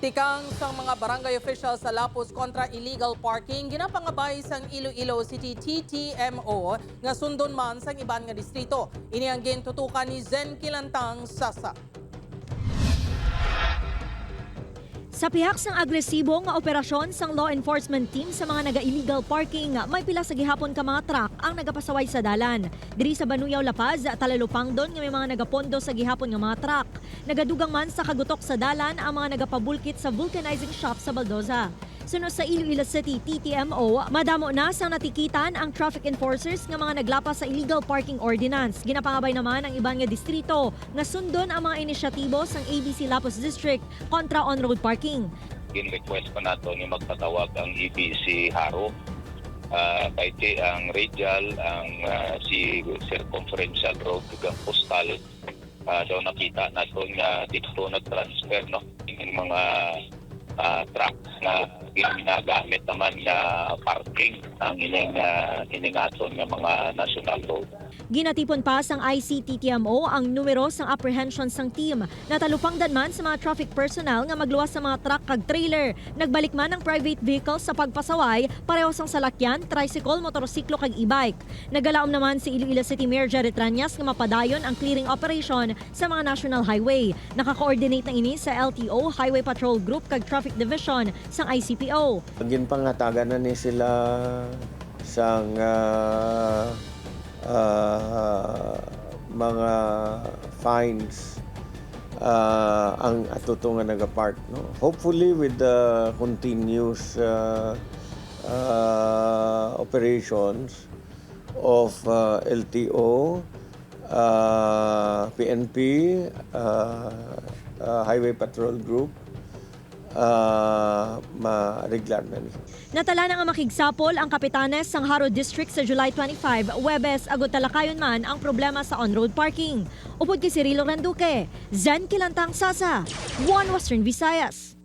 Tikang sang mga barangay officials sa Lapus kontra illegal parking ginapangabay sang Iloilo City TTMO nga sundon man sang iban nga distrito. Ini ang gintutukan ni Zen Kilantang Sasa. Sa pihak sang agresibo nga operasyon sang law enforcement team sa mga naga-illegal parking, may pila sa gihapon ka mga truck ang nagapasaway sa dalan. Diri sa Banuyaw, La Paz, talalupang doon nga may mga nagapondo sa gihapon nga mga truck. Nagadugang man sa kagutok sa dalan ang mga nagapabulkit sa vulcanizing shop sa Baldoza. Sunod sa Iloilo City TTMO, madamo na sang natikitan ang traffic enforcers nga mga naglapas sa illegal parking ordinance. Ginapangabay naman ang iban nga distrito nga sundon ang mga inisyatibo sang ABC Lapus District kontra on-road parking. In-request pa nato ni magpatawag ang EBC Haro. Kahit ang radial, ang si circumferential road, ang postal, daw nakita nato nga dito nag-transfer no, yung mga truck na ginagamit naman na parking ang iningaton ng mga national road. Ginatipon pa sang ICTTMO ang numero sang apprehension sang team. Natalupang man sa mga traffic personnel nga magluwas sa mga truck kag trailer. Nagbalik man ang private vehicle sa pagpasaway, pareho sang salakyan, tricycle, motorsiklo kag e-bike. Nagalaom naman si Iloilo City Mayor Jared Trañas nga mapadayon ang clearing operation sa mga national highway. Nakaka-coordinate na ini sa LTO, Highway Patrol Group kag Traffic Division sang ICPO. Pagin pangatagan na ni sila sang mga fines ang atuto nga nagapark, no? Hopefully with the continuous operations of LTO, PNP, Highway Patrol Group, ma-regular na ni. Natala na nga makigsapol ang kapitanes sang Haro District sa July 25, Webes agud talakayon man ang problema sa on-road parking. Upod kay Cirilo Randuque, Zen Kilantang Sasa, One Western Visayas.